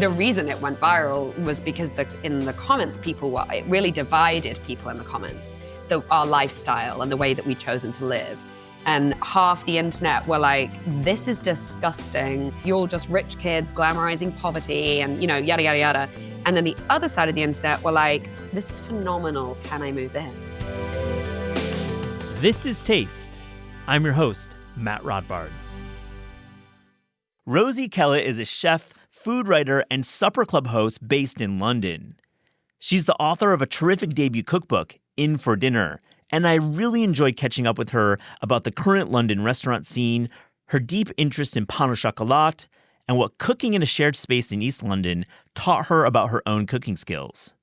the reason it went viral was because in the comments, it really divided people in the comments, our lifestyle and the way that we'd chosen to live. And half the internet were like, this is disgusting. You're just rich kids glamorizing poverty and, yada, yada, yada. And then the other side of the internet were like, this is phenomenal. Can I move in? This is Taste. I'm your host, Matt Rodbard. Rosie Kellett is a chef, food writer, and supper club host based in London. She's the author of a terrific debut cookbook, In for Dinner, and I really enjoyed catching up with her about the current London restaurant scene, her deep interest in pain au chocolat, and what cooking in a shared space in East London taught her about her own cooking skills.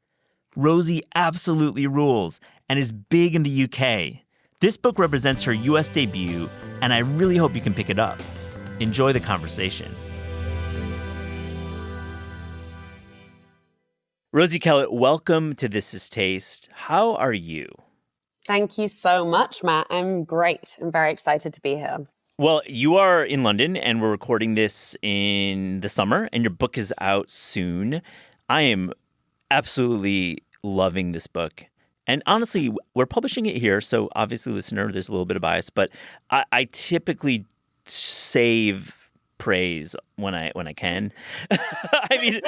Rosie absolutely rules and is big in the UK. This book represents her US debut, and I really hope you can pick it up. Enjoy the conversation. Rosie Kellett, welcome to This is Taste. How are you? Thank you so much, Matt. I'm great. I'm very excited to be here. Well, you are in London, and we're recording this in the summer, and your book is out soon. I am absolutely loving this book. And honestly, we're publishing it here, so obviously, listener, there's a little bit of bias, but I typically save praise when I can. I mean,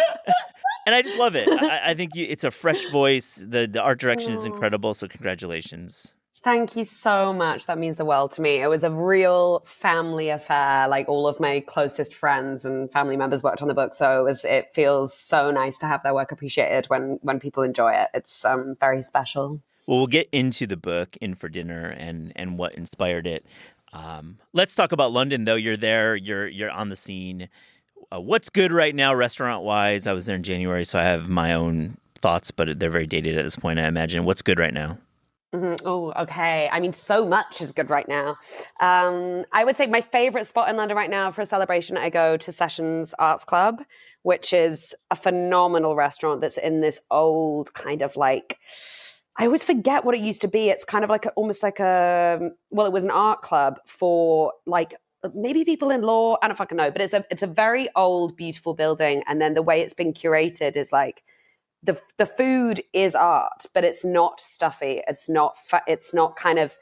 and I just love it. I think it's a fresh voice. The art direction is incredible, so congratulations. Thank you so much. That means the world to me. It was a real family affair. Like, all of my closest friends and family members worked on the book, so it feels so nice to have their work appreciated when people enjoy it. It's very special. Well, we'll get into the book, In for Dinner, and what inspired it. Let's talk about London, though. You're there. You're on the scene. What's good right now, restaurant-wise? I was there in January, so I have my own thoughts, but they're very dated at this point, I imagine. What's good right now? Mm-hmm. Oh, okay. I mean, so much is good right now. I would say my favorite spot in London right now for a celebration, I go to Sessions Arts Club, which is a phenomenal restaurant that's in this old kind of like, I always forget what it used to be. It's kind of like almost like it was an art club for like maybe people in law. I don't fucking know, but it's a very old, beautiful building. And then the way it's been curated is like the food is art, but it's not stuffy. It's not kind of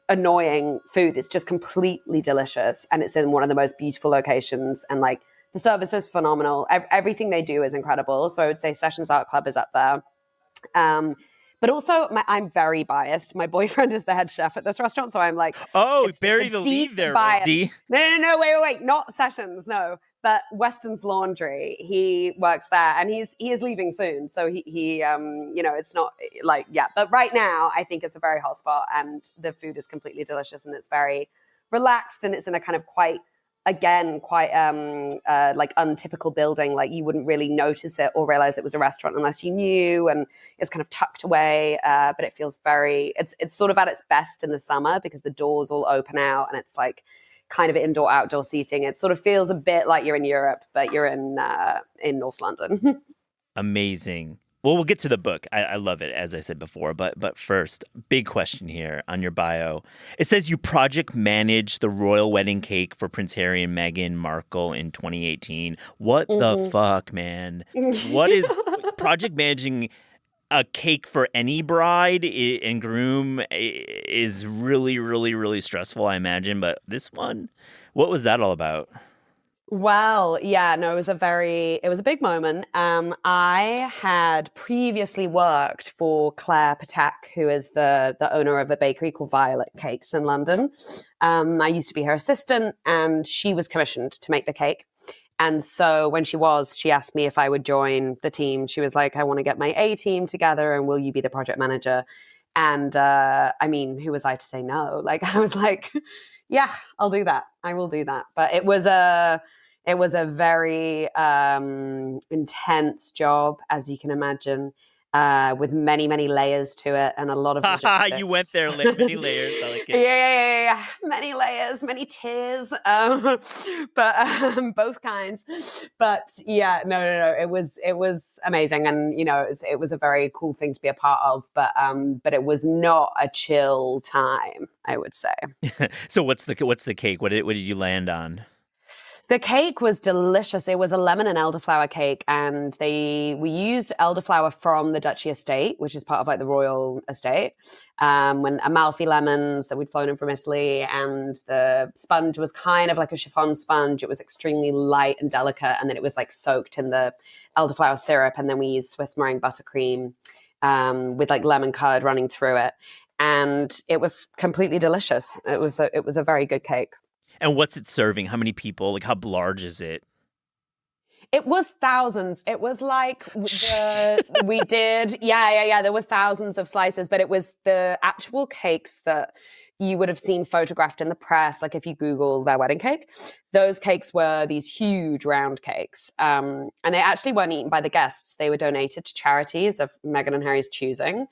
annoying food. It's just completely delicious. And it's in one of the most beautiful locations. And like the service is phenomenal. Everything they do is incredible. So I would say Sessions Art Club is up there. But also, I'm very biased. My boyfriend is the head chef at this restaurant, so I'm like, bury the lead there, Rosie. No, wait, not Sessions, no, but Weston's Laundry. He works there, and he is leaving soon, so he it's not like, yeah. But right now, I think it's a very hot spot, and the food is completely delicious, and it's very relaxed, and it's in a kind of quite like untypical building. Like, you wouldn't really notice it or realize it was a restaurant unless you knew, and it's kind of tucked away, but it feels it's sort of at its best in the summer because the doors all open out and it's like kind of indoor outdoor seating. It sort of feels a bit like you're in Europe, but you're in North London. Amazing. Well, we'll get to the book. I love it, as I said before. But first, big question here on your bio. It says you project managed the royal wedding cake for Prince Harry and Meghan Markle in 2018. What the fuck, man? What is project managing a cake for any bride and groom is really, really, really stressful, I imagine. But this one, what was that all about? Well, yeah, no, it was a big moment. I had previously worked for Claire Patak, who is the owner of a bakery called Violet Cakes in London. I used to be her assistant, and she was commissioned to make the cake. And so when she asked me if I would join the team. She was like, I want to get my A team together, and will you be the project manager? And I mean, who was I to say no? Like, I was like, yeah, I'll do that. I will do that. But it was a very intense job, as you can imagine, with many, many layers to it and a lot of logistics. You went there, like many layers. I like it. Yeah. Many layers, many tears, but both kinds. But yeah, no. It was amazing, and it was a very cool thing to be a part of. But it was not a chill time, I would say. So what's the cake? What did you land on? The cake was delicious. It was a lemon and elderflower cake, and we used elderflower from the Duchy estate, which is part of like the royal estate. When Amalfi lemons that we'd flown in from Italy, and the sponge was kind of like a chiffon sponge. It was extremely light and delicate, and then it was like soaked in the elderflower syrup, and then we used Swiss meringue buttercream with like lemon curd running through it, and it was completely delicious. It was a very good cake. And what's it serving? How many people? Like, how large is it? It was thousands. It was like we did, yeah. There were thousands of slices, but it was the actual cakes that you would have seen photographed in the press. Like if you Google their wedding cake, those cakes were these huge round cakes. And they actually weren't eaten by the guests. They were donated to charities of Meghan and Harry's choosing.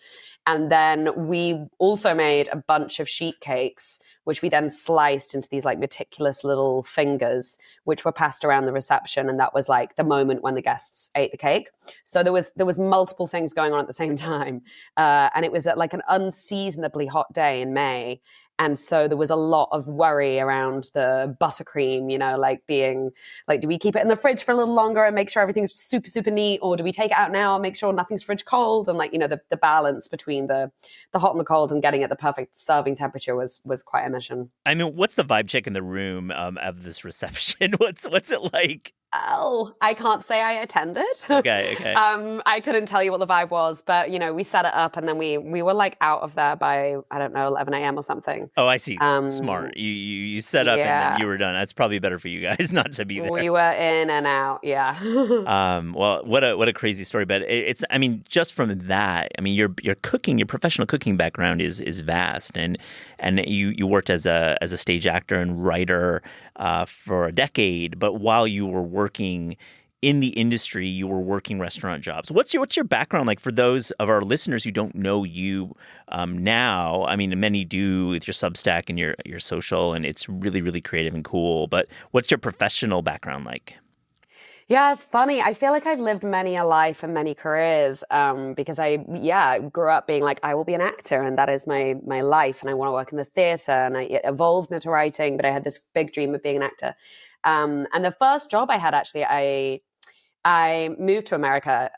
And then we also made a bunch of sheet cakes, which we then sliced into these like meticulous little fingers, which were passed around the reception. And that was like the moment when the guests ate the cake. So there was multiple things going on at the same time. And it was at like an unseasonably hot day in May. And so there was a lot of worry around the buttercream, like being like, do we keep it in the fridge for a little longer and make sure everything's super, super neat? Or do we take it out now and make sure nothing's fridge cold? And like, the balance between the hot and the cold and getting at the perfect serving temperature was quite a mission. I mean, what's the vibe check in the room of this reception? What's it like? Oh, I can't say I attended. Okay. I couldn't tell you what the vibe was, but we set it up and then we were like out of there by, I don't know, 11 a.m. or something. Oh, I see. Smart. You set up and then you were done. That's probably better for you guys not to be there. We were in and out. Yeah. Well, what a crazy story, but it's, I mean, just from that, I mean, your cooking, your professional cooking background is vast, and you worked as a stage actor and writer for a decade, but while you were working in the industry, you were working restaurant jobs. What's your background like for those of our listeners who don't know you now? I mean, many do with your Substack and your social, and it's really, really creative and cool. But what's your professional background like? Yeah, it's funny. I feel like I've lived many a life and many careers because I grew up being like, I will be an actor and that is my life and I want to work in the theatre, and I evolved into writing, but I had this big dream of being an actor. And the first job I had, actually, I moved to America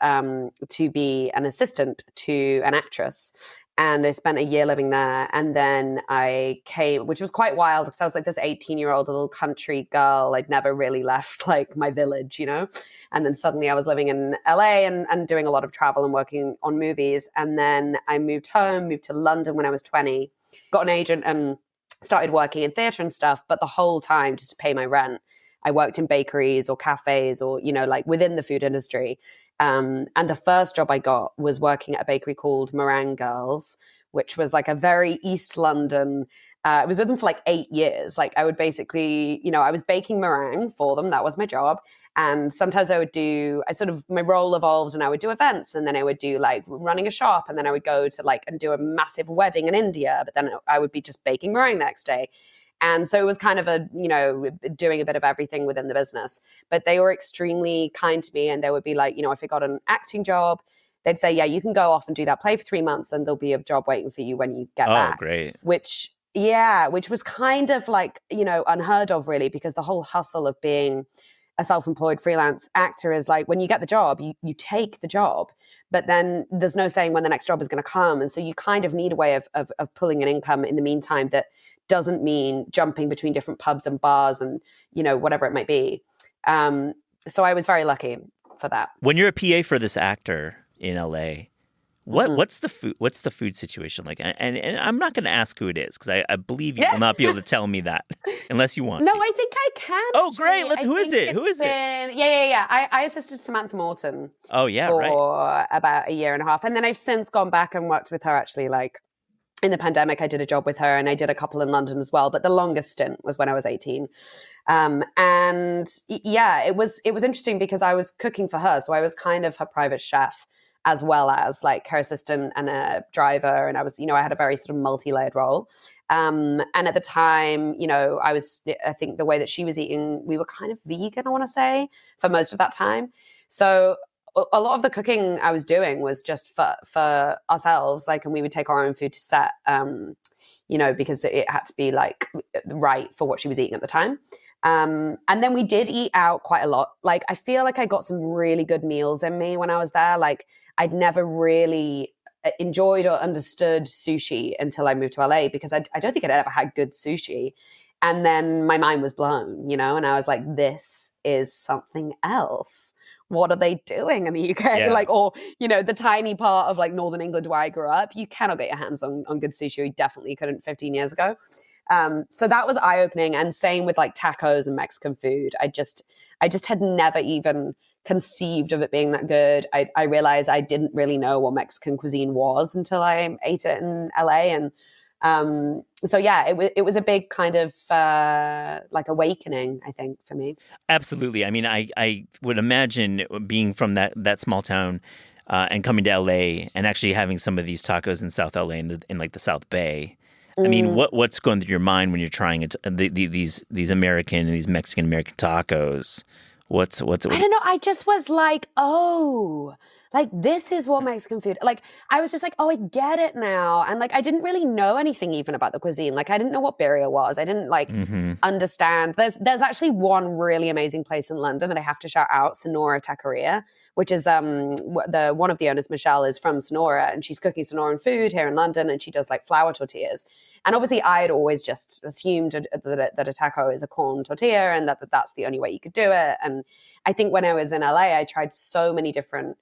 to be an assistant to an actress. And I spent a year living there. And then I came, which was quite wild because I was like this 18-year-old little country girl. I'd never really left like my village, And then suddenly I was living in LA and doing a lot of travel and working on movies. And then I moved to London when I was 20, got an agent and started working in theatre and stuff. But the whole time, just to pay my rent, I worked in bakeries or cafes or, like within the food industry. And the first job I got was working at a bakery called Meringue Girls, which was like a very East London. I was with them for like 8 years. Like I would basically, I was baking meringue for them. That was my job. And sometimes my role evolved and I would do events, and then I would do like running a shop, and then I would go to like and do a massive wedding in India, but then I would be just baking meringue the next day. And so it was kind of doing a bit of everything within the business. But they were extremely kind to me, and they would be like, if I got an acting job, they'd say, yeah, you can go off and do that play for 3 months and there'll be a job waiting for you when you get back. Oh, great. Which was kind of like, unheard of really, because the whole hustle of being a self-employed freelance actor is like, when you get the job, you take the job, but then there's no saying when the next job is going to come. And so you kind of need a way of pulling an income in the meantime that doesn't mean jumping between different pubs and bars and, whatever it might be. So I was very lucky for that. When you're a PA for this actor in LA, what's the food situation like? And I'm not going to ask who it is because I believe you will not be able to tell me that unless you want. No, to. I think I can. Oh, great! Who is it? Yeah. I assisted Samantha Morton. Oh, yeah, for about a year and a half, and then I've since gone back and worked with her. Actually, like in the pandemic, I did a job with her, and I did a couple in London as well. But the longest stint was when I was 18. And yeah, it was interesting because I was cooking for her, so I was kind of her private chef, as well as like her assistant and a driver. And I was, I had a very sort of multi-layered role. And at the time, I think the way that she was eating, we were kind of vegan, I want to say, for most of that time. So a lot of the cooking I was doing was just for ourselves, like, and we would take our own food to set, because it had to be like right for what she was eating at the time. And then we did eat out quite a lot. Like, I feel like I got some really good meals in me when I was there. Like, I'd never really enjoyed or understood sushi until I moved to LA, because I don't think I'd ever had good sushi. And then my mind was blown, and I was like, this is something else. What are they doing in the UK? Yeah. Like, or, the tiny part of like Northern England where I grew up, you cannot get your hands on good sushi. You definitely couldn't 15 years ago. So that was eye-opening. And same with like tacos and Mexican food. I just had never even conceived of it being that good. I realized I didn't really know what Mexican cuisine was until I ate it in LA. And so yeah, it was a big kind of like awakening, I think, for me. Absolutely. I mean, I would imagine being from that small town and coming to LA and actually having some of these tacos in South LA in like the South Bay. I mean, what's going through your mind when you're trying it? These American and these Mexican American tacos. What's I don't know. I just was like, oh, like this is what Mexican food. Like I was just like, oh, I get it now. And like I didn't really know anything even about the cuisine. Like I didn't know what birria was. I didn't like understand. There's actually one really amazing place in London that I have to shout out, Sonora Taqueria, which is one of the owners, Michelle, is from Sonora, and she's cooking Sonoran food here in London, and she does like flour tortillas. And obviously, I had always just assumed that a taco is a corn tortilla, and that's the only way you could do it. And I think when I was in LA, I tried so many different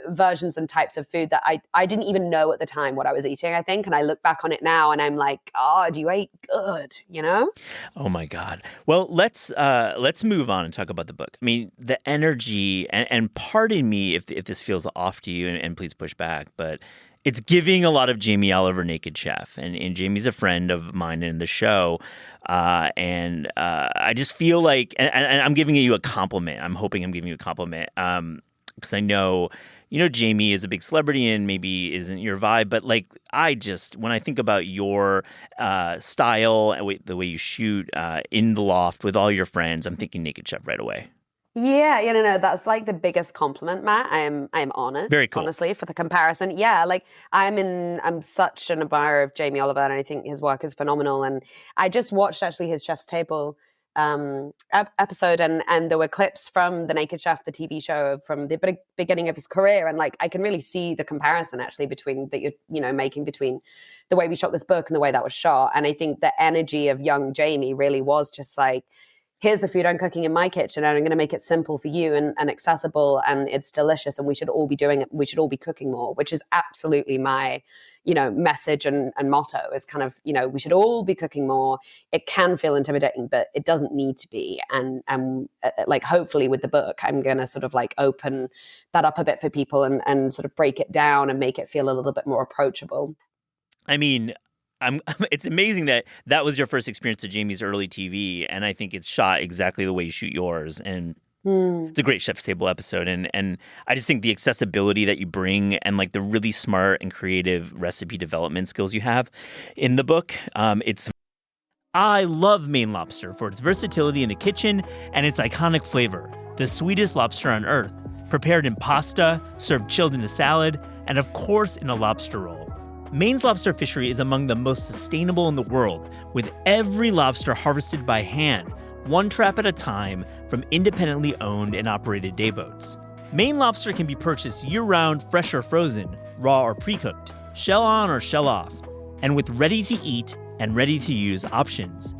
versions and types of food that I didn't even know at the time what I was eating, I think. And I look back on it now and I'm like, God, you ate good, Oh my God. Well, let's move on and talk about the book. I mean, the energy, and pardon me if this feels off to you, and please push back, but it's giving a lot of Jamie Oliver Naked Chef. And Jamie's a friend of mine in the show. And I just feel like, and I'm giving you a compliment. I'm hoping I'm giving you a compliment. Because I know, Jamie is a big celebrity and maybe isn't your vibe, but like when I think about your style and the way you shoot in the loft with all your friends, I'm thinking Naked Chef right away. Yeah, no, that's like the biggest compliment, Matt. I'm honored. Very cool. Honestly, for the comparison. Yeah, like I'm such an admirer of Jamie Oliver, and I think his work is phenomenal. And I just watched actually his Chef's Table episode, and there were clips from The Naked Chef, the TV show, from the beginning of his career, and like I can really see the comparison actually between that you're making between the way we shot this book and the way that was shot. And I think the energy of young Jamie really was just like, here's the food I'm cooking in my kitchen, and I'm going to make it simple for you and accessible, and it's delicious, and we should all be doing it. We should all be cooking more, which is absolutely my message and motto is kind of, we should all be cooking more. It can feel intimidating, but it doesn't need to be. And like, hopefully with the book, I'm going to sort of like open that up a bit for people and sort of break it down and make it feel a little bit more approachable. I mean, it's amazing that was your first experience to Jamie's early TV, and I think it's shot exactly the way you shoot yours. And it's a great Chef's Table episode, and I just think the accessibility that you bring and like the really smart and creative recipe development skills you have in the book. I love Maine lobster for its versatility in the kitchen and its iconic flavor. The sweetest lobster on earth, prepared in pasta, served chilled in a salad, and of course in a lobster roll. Maine's lobster fishery is among the most sustainable in the world, with every lobster harvested by hand, one trap at a time, from independently owned and operated dayboats. Maine lobster can be purchased year-round, fresh or frozen, raw or pre-cooked, shell on or shell off, and with ready-to-eat and ready-to-use options.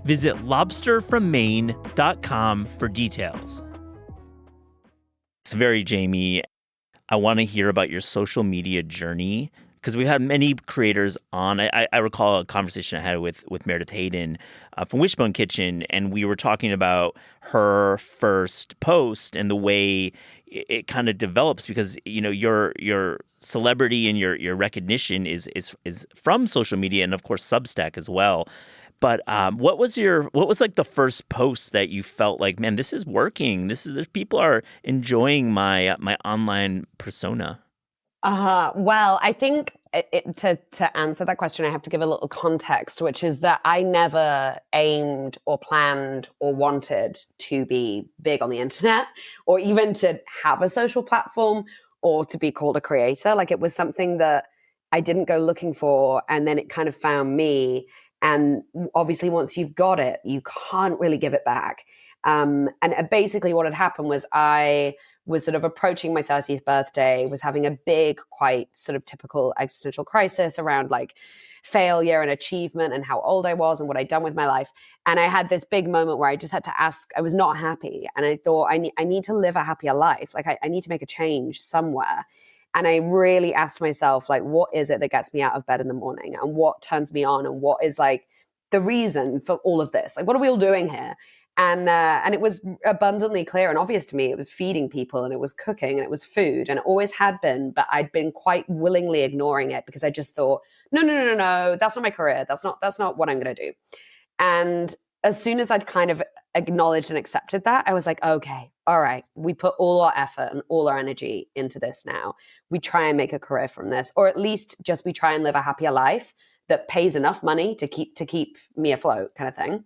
Visit lobsterfrommaine.com for details. It's very Jamie. I want to hear about your social media journey, because we've had many creators on. I recall a conversation I had with Meredith Hayden from Wishbone Kitchen, and we were talking about her first post and the way it kind of develops, because your celebrity and your recognition is from social media and of course Substack as well. But what was like the first post that you felt like, man, this is working? People are enjoying my online persona. Well, I think to answer that question, I have to give a little context, which is that I never aimed or planned or wanted to be big on the internet, or even to have a social platform, or to be called a creator. Like, it was something that I didn't go looking for, and then it kind of found me. And obviously once you've got it, you can't really give it back. And basically what had happened was I was sort of approaching my 30th birthday, was having a big, quite sort of typical existential crisis around like failure and achievement and how old I was and what I'd done with my life. And I had this big moment where I just had to ask, I was not happy. And I thought, I need to live a happier life. Like I need to make a change somewhere. And I really asked myself, like, what is it that gets me out of bed in the morning, and what turns me on, and what is like the reason for all of this? Like, what are we all doing here? And it was abundantly clear and obvious to me. It was feeding people, and it was cooking, and it was food, and it always had been. But I'd been quite willingly ignoring it because I just thought, no, that's not my career. That's not what I'm going to do. And as soon as I'd kind of acknowledged and accepted that, I was like, okay, all right, we put all our effort and all our energy into this now. We try and make a career from this, or at least just we try and live a happier life that pays enough money to keep me afloat, kind of thing.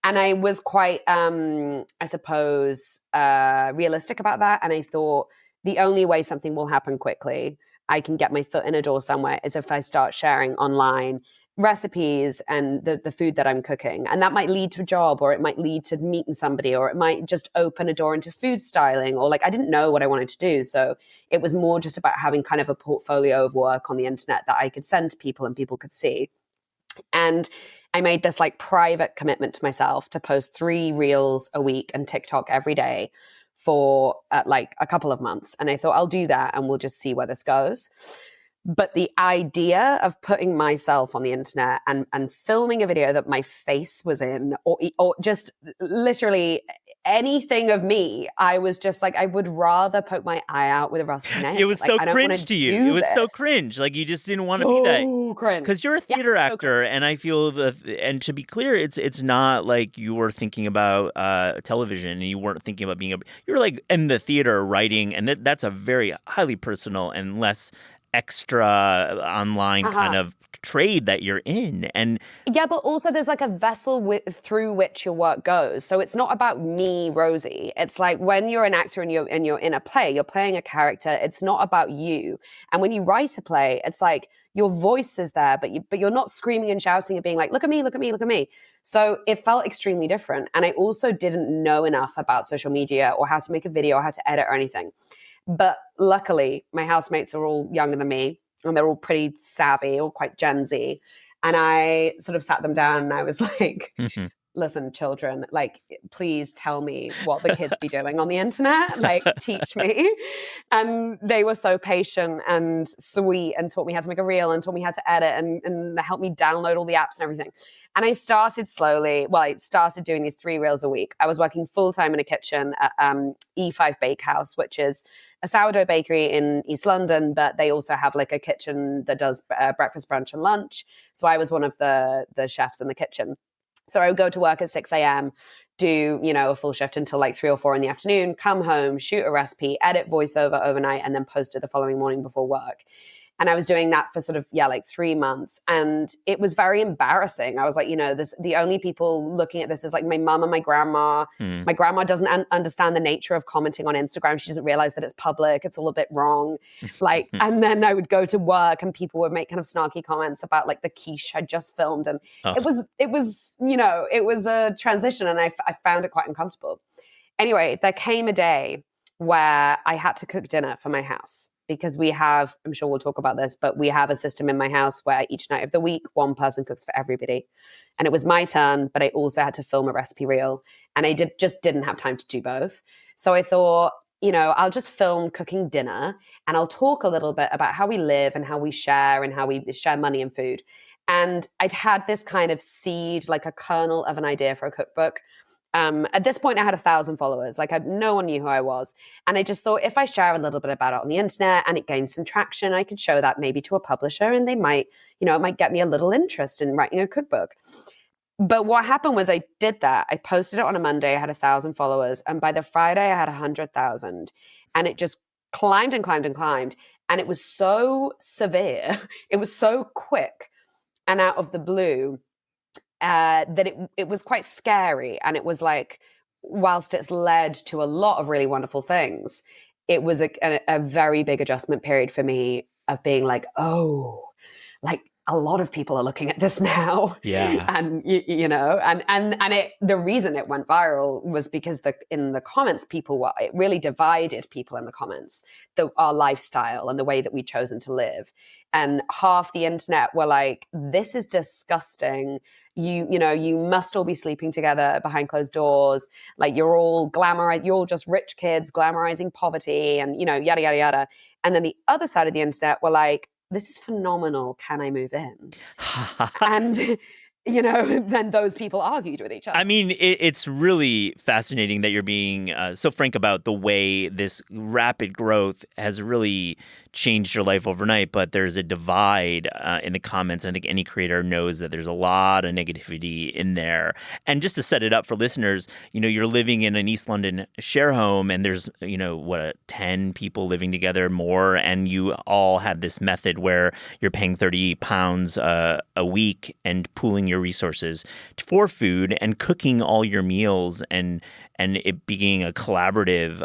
And I was quite, I suppose, realistic about that. And I thought the only way something will happen quickly, I can get my foot in a door somewhere, is if I start sharing online recipes and the food that I'm cooking. And that might lead to a job, or it might lead to meeting somebody, or it might just open a door into food styling, or like I didn't know what I wanted to do. So it was more just about having kind of a portfolio of work on the internet that I could send to people and people could see. And I made this like private commitment to myself to post 3 reels a week and TikTok every day for like a couple of months. And I thought I'll do that and we'll just see where this goes. But the idea of putting myself on the internet and filming a video that my face was in, or just literally anything of me, I was just like, I would rather poke my eye out with a rusty nail. It was like, so cringe to you. It was so cringe. Like you just didn't want to be that. Cringe. Because you're a theater actor, and I feel and to be clear, it's not like you were thinking about television and you weren't thinking about you're like in the theater writing, and that's a very highly personal and less extra online kind of trade that you're in. And yeah, but also there's like a vessel through which your work goes. So it's not about me, Rosie. It's like when you're an actor and you're in a play, you're playing a character. It's not about you. And when you write a play, it's like your voice is there, but you're not screaming and shouting and being like, look at me, look at me, look at me. So it felt extremely different. And I also didn't know enough about social media or how to make a video or how to edit or anything. But luckily, my housemates are all younger than me, and they're all pretty savvy, or quite Gen Z. And I sort of sat them down and I was like, listen, children, like, please tell me what the kids be doing on the internet. Like, teach me. And they were so patient and sweet and taught me how to make a reel and taught me how to edit and helped me download all the apps and everything. And I started slowly. Well, I started doing these 3 reels a week. I was working full-time in a kitchen at E5 Bakehouse, which is a sourdough bakery in East London, but they also have like a kitchen that does breakfast, brunch, and lunch. So I was one of the chefs in the kitchen. So I would go to work at 6 a.m., do, a full shift until like 3 or 4 in the afternoon, come home, shoot a recipe, edit voiceover overnight, and then post it the following morning before work. And I was doing that for sort of, like 3 months. And it was very embarrassing. I was like, the only people looking at this is like my mum and my grandma. My grandma doesn't understand the nature of commenting on Instagram. She doesn't realize that it's public. It's all a bit wrong. Like, and then I would go to work and people would make kind of snarky comments about like the quiche I'd just filmed. And it was, it was a transition, and I found it quite uncomfortable. Anyway, there came a day where I had to cook dinner for my house. Because we have, I'm sure we'll talk about this, but we have a system in my house where each night of the week, one person cooks for everybody. And it was my turn, but I also had to film a recipe reel. And I just didn't have time to do both. So I thought, I'll just film cooking dinner and I'll talk a little bit about how we live and how we share and how we share money and food. And I'd had this kind of seed, like a kernel of an idea for a cookbook. At this point, I had 1,000 followers. Like no one knew who I was. And I just thought if I share a little bit about it on the internet and it gains some traction, I could show that maybe to a publisher and they might, it might get me a little interest in writing a cookbook. But what happened was I did that. I posted it on a Monday. I had 1,000 followers. And by the Friday, I had 100,000. And it just climbed and climbed and climbed. And it was so severe. It was so quick and out of the blue. That it was quite scary. And it was like, whilst it's led to a lot of really wonderful things, it was a very big adjustment period for me of being like, oh, like a lot of people are looking at this now. Yeah. And the reason it went viral was because in the comments, it really divided people in the comments, our lifestyle and the way that we'd chosen to live. And half the internet were like, this is disgusting. You must all be sleeping together behind closed doors. Like, you're all just rich kids glamorizing poverty and, yada, yada, yada. And then the other side of the internet were like, this is phenomenal. Can I move in? And, then those people argued with each other. I mean, it's really fascinating that you're being so frank about the way this rapid growth has really changed your life overnight. But there's a divide in the comments. I think any creator knows that there's a lot of negativity in there. And just to set it up for listeners, you're living in an East London share home, and there's, 10 people living together more. And you all have this method where you're paying £30 a week and pooling your resources for food and cooking all your meals and it being a collaborative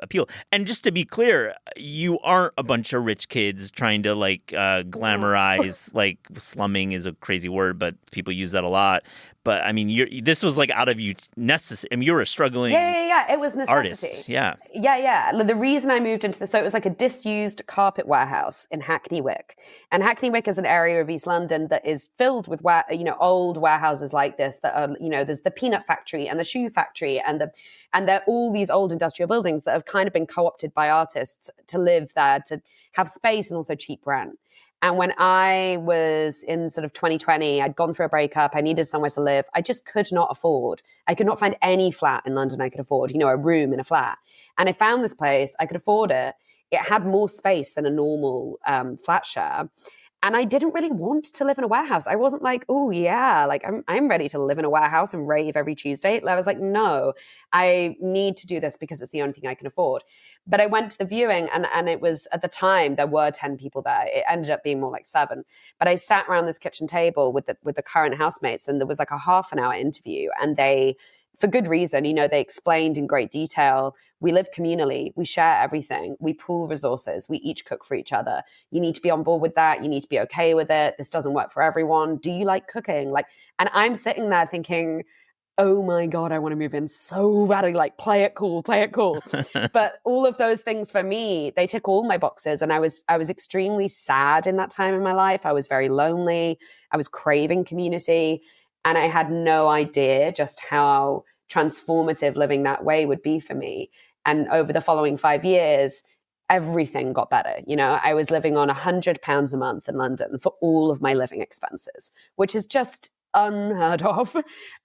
appeal. And just to be clear, you aren't a bunch of rich kids trying to glamorize, like slumming is a crazy word, but people use that a lot. But I mean, this was like out of you necessary. I mean, you were a struggling It was necessity. Artist. Yeah. The reason I moved into so it was like a disused carpet warehouse in Hackney Wick. And Hackney Wick is an area of East London that is filled with old warehouses like this that are, there's the peanut factory and the shoe factory and there are all these old industrial buildings that have kind of been co-opted by artists to live there, to have space and also cheap rent. And when I was in sort of 2020, I'd gone through a breakup. I needed somewhere to live. I just could not afford. I could not find any flat in London I could afford, a room in a flat. And I found this place. I could afford it. It had more space than a normal flat share. And I didn't really want to live in a warehouse. I wasn't like, oh yeah, like I'm ready to live in a warehouse and rave every Tuesday. I was like, no, I need to do this because it's the only thing I can afford. But I went to the viewing and it was, at the time, there were 10 people there. It ended up being more like 7. But I sat around this kitchen table with the current housemates, and there was like a half an hour interview, and they, for good reason, they explained in great detail, we live communally, we share everything, we pool resources, we each cook for each other. You need to be on board with that. You need to be okay with it. This doesn't work for everyone. Do you like cooking? And I'm sitting there thinking, oh my God, I want to move in so badly, play it cool. But all of those things for me, they tick all my boxes. And I was extremely sad in that time in my life. I was very lonely. I was craving community. And I had no idea just how transformative living that way would be for me. And over the following 5 years, everything got better. I was living on £100 a month in London for all of my living expenses, which is just unheard of.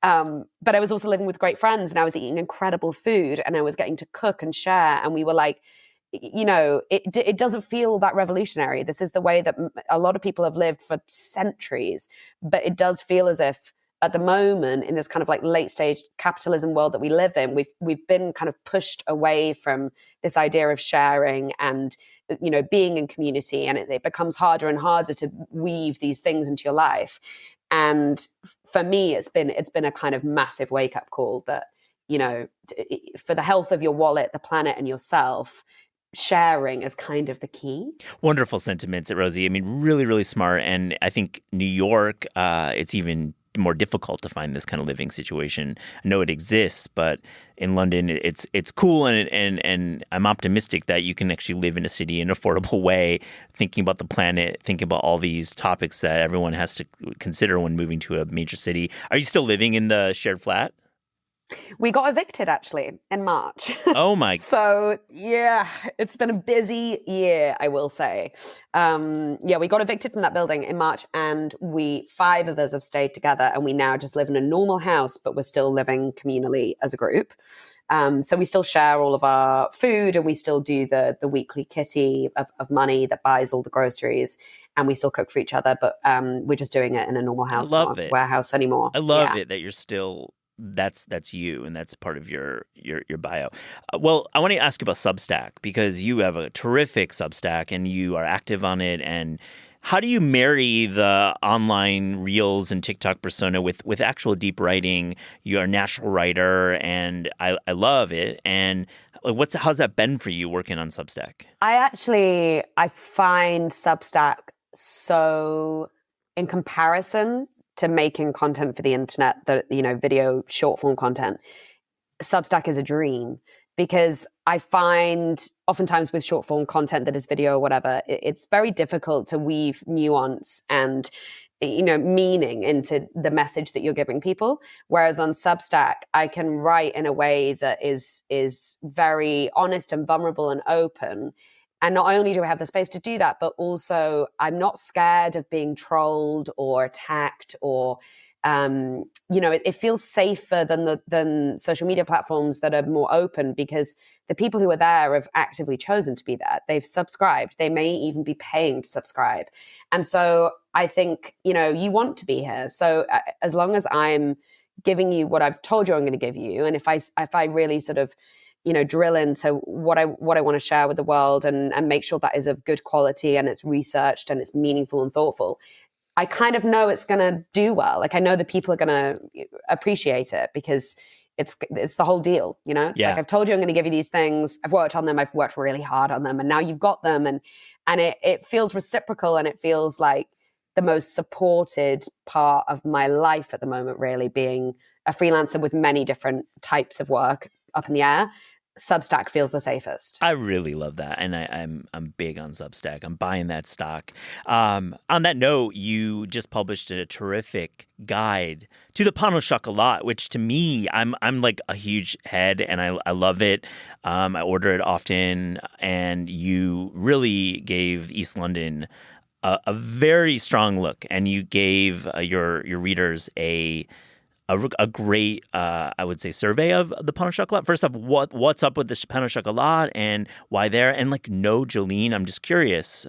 But I was also living with great friends, and I was eating incredible food, and I was getting to cook and share. And we were like, it doesn't feel that revolutionary. This is the way that a lot of people have lived for centuries, but it does feel as if at the moment, in this kind of late stage capitalism world that we live in, we've been kind of pushed away from this idea of sharing and being in community, and it becomes harder and harder to weave these things into your life. And for me, it's been a kind of massive wake up call that for the health of your wallet, the planet, and yourself, sharing is kind of the key. Wonderful sentiments, Rosie. I mean, really, really smart. And I think New York, it's even more difficult to find this kind of living situation. I know it exists, but in London, it's cool, and I'm optimistic that you can actually live in a city in an affordable way, thinking about the planet, thinking about all these topics that everyone has to consider when moving to a major city. Are you still living in the shared flat? We got evicted actually in March. Oh my! So yeah, it's been a busy year, I will say. We got evicted from that building in March, and 5 of us have stayed together, and we now just live in a normal house, but we're still living communally as a group. So we still share all of our food, and we still do the weekly kitty of money that buys all the groceries, and we still cook for each other. But we're just doing it in a normal house, not a warehouse anymore. I love it that you're still. That's you, and that's part of your bio. Well, I want to ask you about Substack, because you have a terrific Substack and you are active on it. And how do you marry the online reels and TikTok persona with actual deep writing? You are a natural writer, and I love it. And how's that been for you working on Substack? I find Substack so in comparison to making content for the internet, video short form content, Substack is a dream, because I find oftentimes with short form content that is video or whatever, it's very difficult to weave nuance and meaning into the message that you're giving people. Whereas on Substack, I can write in a way that is very honest and vulnerable and open. And not only do I have the space to do that, but also I'm not scared of being trolled or attacked, or it feels safer than social media platforms that are more open, because the people who are there have actively chosen to be there. They've subscribed. They may even be paying to subscribe. And so I think, you want to be here. So as long as I'm giving you what I've told you I'm going to give you, and if I really sort of drill into what I want to share with the world and make sure that is of good quality and it's researched and it's meaningful and thoughtful, I kind of know it's going to do well. Like, I know that people are going to appreciate it, because it's the whole deal, It's like, I've told you I'm going to give you these things. I've worked on them. I've worked really hard on them, and now you've got them. And it feels reciprocal, and it feels like the most supported part of my life at the moment, really, being a freelancer with many different types of work up in the air. Substack feels the safest. I really love that, and I'm big on Substack. I'm buying that stock. On that note, you just published a terrific guide to the Pain au Chocolat, which to me, I'm like a huge head, and I love it. I order it often, and you really gave East London a very strong look, and you gave your readers a great, I would say, survey of the Pain au Chocolat. First off, what's up with this Pain au Chocolat and why there? And no Jolene. I'm just curious.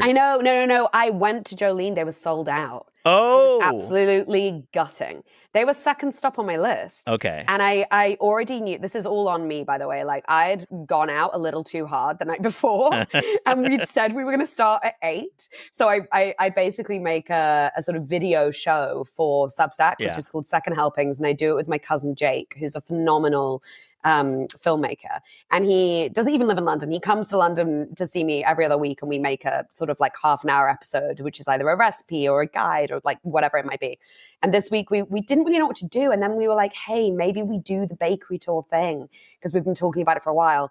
I know. No. I went to Jolene. They were sold out. Oh, absolutely gutting. They were second stop on my list. Okay. And I already knew, this is all on me, by the way. Like, I had gone out a little too hard the night before, and we'd said we were going to start at 8. So I basically make a sort of video show for Substack, which is called Second Helpings. And I do it with my cousin Jake, who's a phenomenal filmmaker. And he doesn't even live in London. He comes to London to see me every other week, and we make a sort of like half an hour episode, which is either a recipe or a guide or like whatever it might be. And this week we didn't really know what to do. And then we were like, hey, maybe we do the bakery tour thing, because we've been talking about it for a while.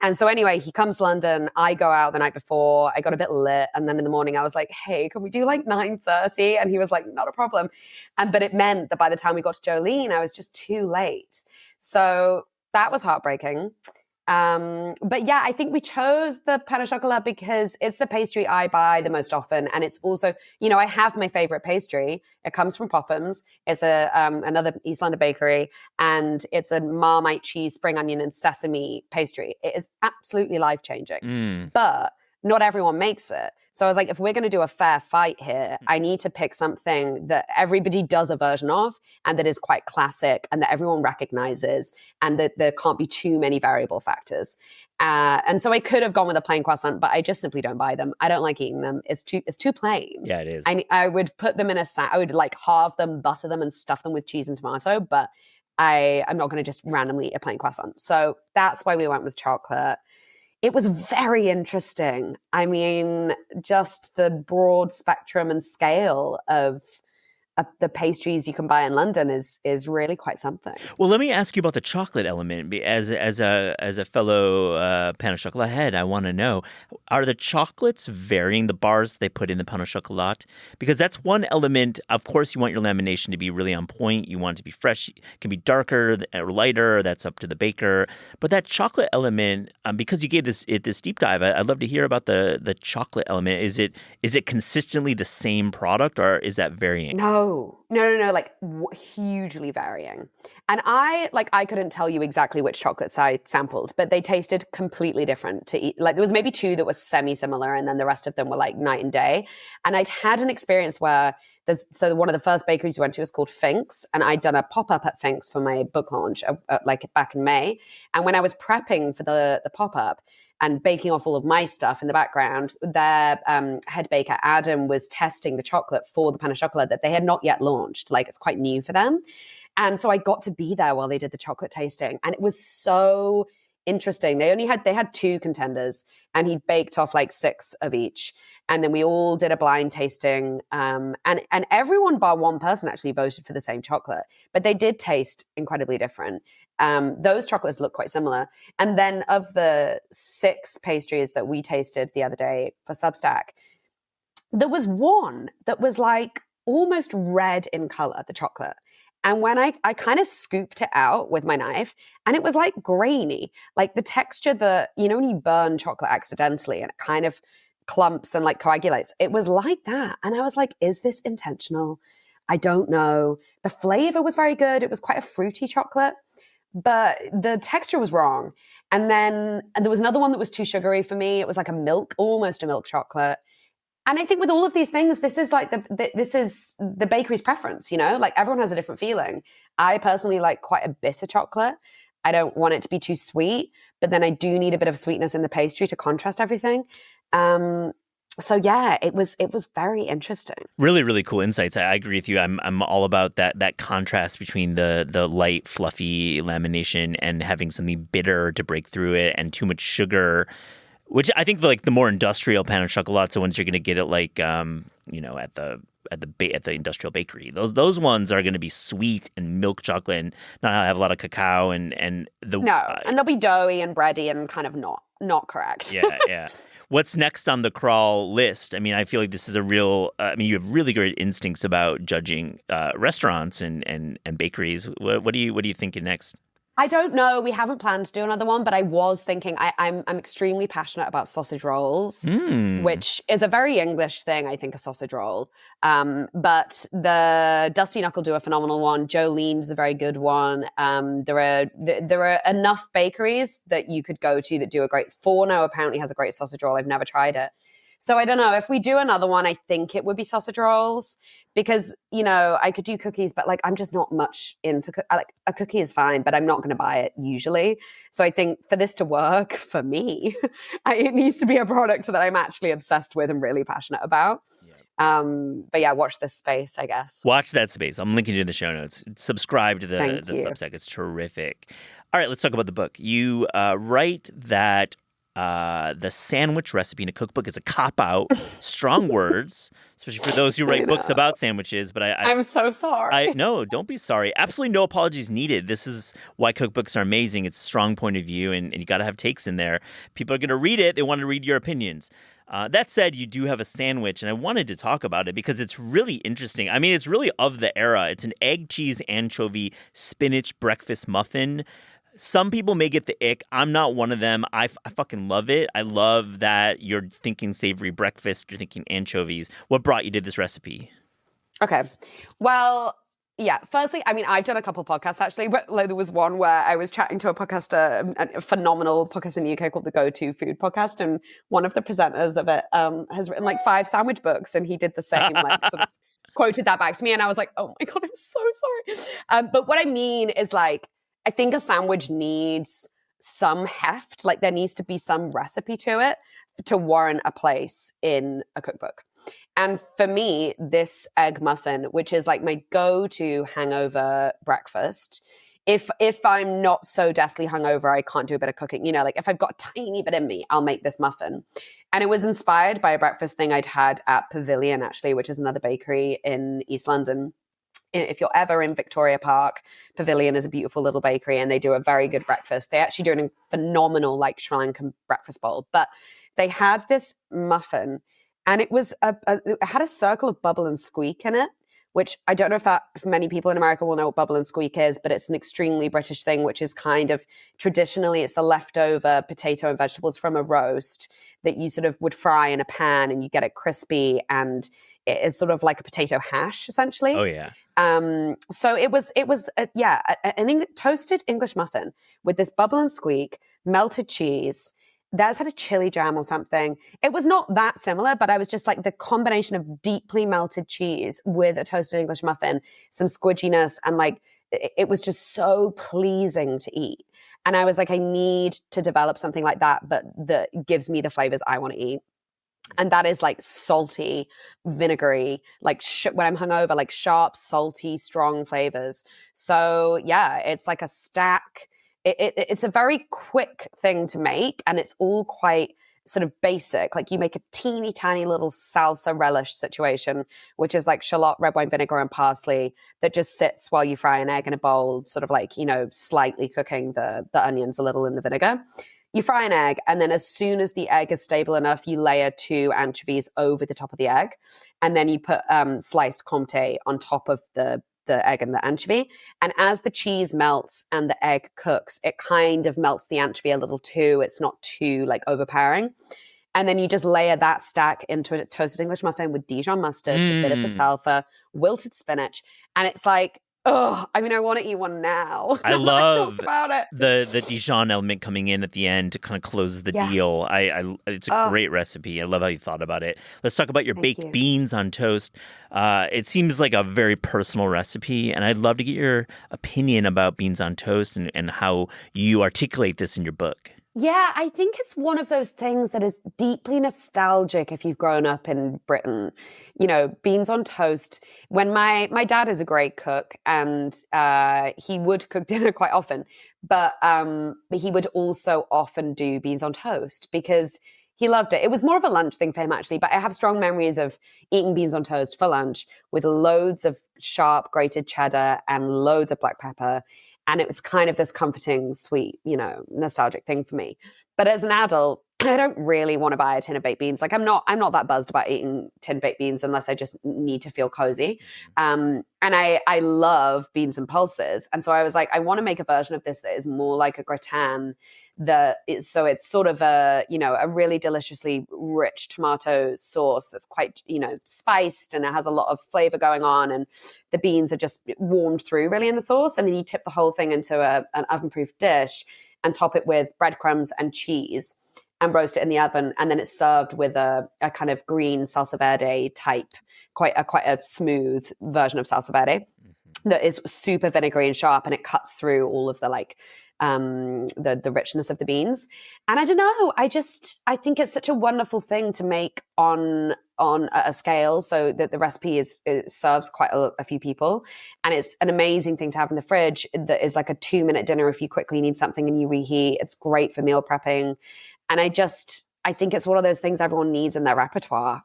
And so anyway, he comes to London. I go out the night before. I got a bit lit. And then in the morning I was like, hey, can we do like 9:30? And he was like, not a problem. But it meant that by the time we got to Jolene, I was just too late. So that was heartbreaking. But yeah, I think we chose the Pain au Chocolat because it's the pastry I buy the most often. And it's also, I have my favorite pastry. It comes from Popham's. It's another East London bakery, and it's a Marmite cheese, spring onion, and sesame pastry. It is absolutely life-changing. But not everyone makes it. So I was like, if we're going to do a fair fight here, I need to pick something that everybody does a version of, and that is quite classic, and that everyone recognizes, and that there can't be too many variable factors. And so I could have gone with a plain croissant, but I just simply don't buy them. I don't like eating them. It's too plain. Yeah, it is. I would put them in I would like halve them, butter them, and stuff them with cheese and tomato, but I'm not going to just randomly eat a plain croissant. So that's why we went with chocolate. It was very interesting. I mean, just the broad spectrum and scale of the pastries you can buy in London is really quite something. Well, let me ask you about the chocolate element. As a fellow Pain au Chocolat head, I want to know, are the chocolates varying, the bars they put in the Pain au Chocolat? Because that's one element. Of course, you want your lamination to be really on point. You want it to be fresh. It can be darker or lighter. That's up to the baker. But that chocolate element, because you gave this deep dive, I'd love to hear about the chocolate element. Is it consistently the same product, or is that varying? No, like hugely varying. And I couldn't tell you exactly which chocolates I sampled, but they tasted completely different to eat. Like, there was maybe 2 that were semi-similar, and then the rest of them were like night and day. And I'd had an experience where one of the first bakeries we went to was called Fink's, and I'd done a pop-up at Fink's for my book launch like back in May. And when I was prepping for the pop-up and baking off all of my stuff in the background, their head baker, Adam, was testing the chocolate for the Pain au Chocolat that they had not yet launched. Like, it's quite new for them. And so I got to be there while they did the chocolate tasting. And it was so interesting. They had 2 contenders, and he baked off like 6 of each. And then we all did a blind tasting. And everyone bar one person actually voted for the same chocolate, but they did taste incredibly different. Those chocolates look quite similar. And then of the 6 pastries that we tasted the other day for Substack, there was one that was like almost red in color, the chocolate. And when I kind of scooped it out with my knife, and it was like grainy, like the texture that, you know, when you burn chocolate accidentally and it kind of clumps and like coagulates, it was like that. And I was like, is this intentional? I don't know. The flavor was very good. It was quite a fruity chocolate, but the texture was wrong. And there was another one that was too sugary for me. It was like almost a milk chocolate. And I think with all of these things, this is like this is the bakery's preference, you know? Like everyone has a different feeling. I personally like quite a bitter chocolate. I don't want it to be too sweet, but then I do need a bit of sweetness in the pastry to contrast everything. So yeah, it was very interesting. Really, really cool insights. I agree with you. I'm all about that contrast between the light, fluffy lamination and having something bitter to break through it, and too much sugar. Which I think the more industrial pan of chocolate, so ones you're going to get at like you know, at the industrial bakery. Those ones are going to be sweet and milk chocolate and not have a lot of cacao and and they'll be doughy and bready and kind of not correct. Yeah. What's next on the crawl list? I mean, I feel like this is a real. You have really great instincts about judging restaurants and bakeries. What are you thinking next? I don't know. We haven't planned to do another one, but I was thinking I'm extremely passionate about sausage rolls, which is a very English thing, I think, a sausage roll. But the Dusty Knuckle do a phenomenal one. Jolene's a very good one. There are enough bakeries that you could go to that do a great. Forno apparently has a great sausage roll. I've never tried it. So I don't know. If we do another one, I think it would be sausage rolls because, you know, I could do cookies, but like I'm just not much into like a cookie is fine, but I'm not going to buy it usually. So I think for this to work for me, it needs to be a product that I'm actually obsessed with and really passionate about. Yeah. But yeah, watch this space, I guess. Watch that space. I'm linking it in the show notes. Subscribe to the Substack. It's terrific. All right, let's talk about the book. You write that the sandwich recipe in a cookbook is a cop-out. Strong words, especially for those who write books about sandwiches. But I'm so sorry. No, don't be sorry. Absolutely no apologies needed. This is why cookbooks are amazing. It's a strong point of view, and you got to have takes in there. People are going to read it. They want to read your opinions. That said, you do have a sandwich, and I wanted to talk about it because it's really interesting. I mean, it's really of the era. It's an egg, cheese, anchovy, spinach breakfast muffin. Some people may get the ick. I'm not one of them. I fucking love it. I love that you're thinking savory breakfast. You're thinking anchovies. What brought you to this recipe? Okay. Well, yeah. Firstly, I mean, I've done a couple of podcasts actually, but like, there was one where I was chatting to a podcaster, a phenomenal podcast in the UK called the Go-To Food Podcast. And one of the presenters of it has written like 5 sandwich books. And he did the same, like sort of quoted that back to me. And I was like, oh my God, I'm so sorry. But what I mean is like, I think a sandwich needs some heft, like there needs to be some recipe to it to warrant a place in a cookbook. And for me, this egg muffin, which is like my go-to hangover breakfast, if I'm not so deathly hungover, I can't do a bit of cooking. You know, like if I've got a tiny bit in me, I'll make this muffin. And it was inspired by a breakfast thing I'd had at Pavilion, actually, which is another bakery in East London. If you're ever in Victoria Park, Pavilion is a beautiful little bakery and they do a very good breakfast. They actually do a phenomenal like Sri Lankan breakfast bowl. But they had this muffin and it was it had a circle of bubble and squeak in it, which I don't know if many people in America will know what bubble and squeak is, but it's an extremely British thing, which is kind of traditionally it's the leftover potato and vegetables from a roast that you sort of would fry in a pan and you get it crispy and it is sort of like a potato hash essentially. Oh yeah. So it was an toasted English muffin with this bubble and squeak, melted cheese. Theirs had a chili jam or something. It was not that similar, but I was just like the combination of deeply melted cheese with a toasted English muffin, some squidginess, and like it was just so pleasing to eat. And I was like, I need to develop something like that, but that gives me the flavors I want to eat. And that is like salty, vinegary, like when I'm hungover, like sharp, salty, strong flavors. So yeah, it's like a stack. it's a very quick thing to make, and it's all quite sort of basic. Like you make a teeny tiny little salsa relish situation, which is like shallot, red wine vinegar, and parsley that just sits while you fry an egg in a bowl, sort of like, slightly cooking the onions a little in the vinegar. You fry an egg, and then as soon as the egg is stable enough, you layer 2 anchovies over the top of the egg, and then you put sliced comté on top of the egg and the anchovy. And as the cheese melts and the egg cooks, it kind of melts the anchovy a little too. It's not too like overpowering. And then you just layer that stack into a toasted English muffin with Dijon mustard, a bit of the salsa, wilted spinach. And it's like, oh, I mean, I want to eat one now. I love about it. the Dijon element coming in at the end to kind of close the deal. It's a great recipe. I love how you thought about it. Let's talk about your baked beans on toast. It seems like a very personal recipe, and I'd love to get your opinion about beans on toast and how you articulate this in your book. Yeah, I think it's one of those things that is deeply nostalgic if you've grown up in Britain. Beans on toast. When my dad is a great cook, and he would cook dinner quite often, but he would also often do beans on toast because he loved it. It was more of a lunch thing for him, actually, but I have strong memories of eating beans on toast for lunch with loads of sharp grated cheddar and loads of black pepper. And it was kind of this comforting, sweet, nostalgic thing for me. But as an adult, I don't really want to buy a tin of baked beans. Like I'm not that buzzed about eating tin baked beans unless I just need to feel cozy. And I love beans and pulses. And so I was like, I want to make a version of this that is more like a gratin. So it's sort of a really deliciously rich tomato sauce that's quite, spiced, and it has a lot of flavor going on, and the beans are just warmed through really in the sauce. And then you tip the whole thing into an oven-proof dish and top it with breadcrumbs and cheese and roast it in the oven. And then it's served with a kind of green salsa verde type, quite a smooth version of salsa verde that is super vinegary and sharp, and it cuts through all of the the richness of the beans. And I don't know, I think it's such a wonderful thing to make on a scale, so that the recipe it serves quite a few people, and it's an amazing thing to have in the fridge that is like a 2-minute dinner if you quickly need something and you reheat. It's great for meal prepping, and I think it's one of those things everyone needs in their repertoire,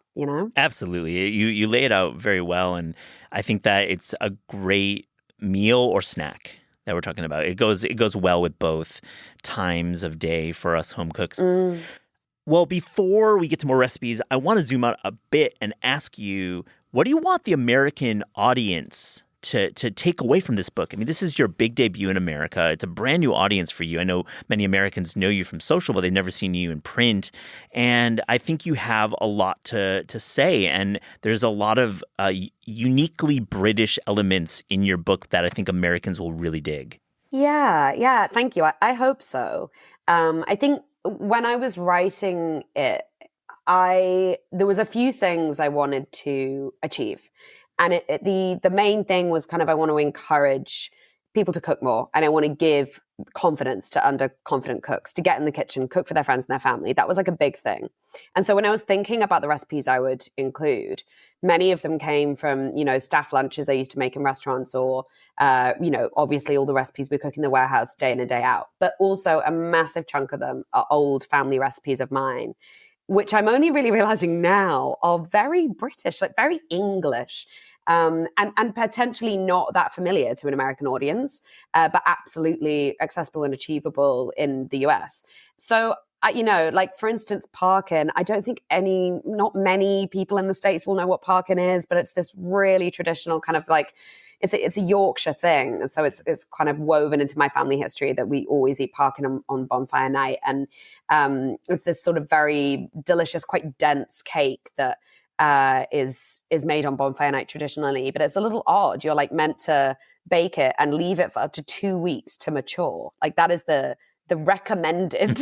Absolutely. You lay it out very well, and I think that it's a great meal or snack that we're talking about. It goes well with both times of day for us home cooks. Well, before we get to more recipes, I want to zoom out a bit and ask you, what do you want the American audience to take away from this book? I mean, this is your big debut in America. It's a brand new audience for you. I know many Americans know you from social, but they've never seen you in print. And I think you have a lot to say. And there's a lot of uniquely British elements in your book that I think Americans will really dig. Yeah. Thank you. I hope so. I think when I was writing it, there was a few things I wanted to achieve. And the main thing was kind of, I want to encourage people to cook more, and I want to give confidence to underconfident cooks to get in the kitchen, cook for their friends and their family. That was like a big thing. And so when I was thinking about the recipes I would include, many of them came from, staff lunches I used to make in restaurants, or, obviously all the recipes we cook in the warehouse day in and day out. But also a massive chunk of them are old family recipes of mine, which I'm only really realizing now are very British, like very English. And potentially not that familiar to an American audience, but absolutely accessible and achievable in the US. So, like for instance, parkin, I don't think not many people in the States will know what parkin is, but it's this really traditional kind of like, it's a Yorkshire thing. So it's kind of woven into my family history that we always eat parkin on bonfire night. And it's this sort of very delicious, quite dense cake that is made on bonfire night traditionally, but it's a little odd. You're like meant to bake it and leave it for up to 2 weeks to mature. Like that is the recommended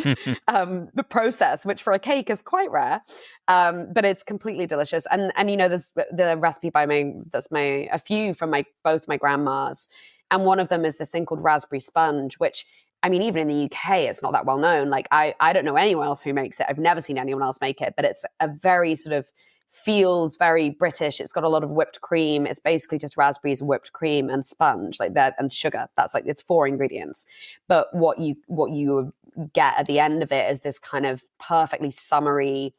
the process, which for a cake is quite rare, but it's completely delicious. And there's the recipe a few from both my grandmas, and one of them is this thing called raspberry sponge, which, I mean, even in the UK, it's not that well known. Like I don't know anyone else who makes it. I've never seen anyone else make it, but it's a very sort of feels very British. It's got a lot of whipped cream. It's basically just raspberries, whipped cream, and sponge like that, and sugar. That's like it's 4 ingredients. But what you get at the end of it is this kind of perfectly summery.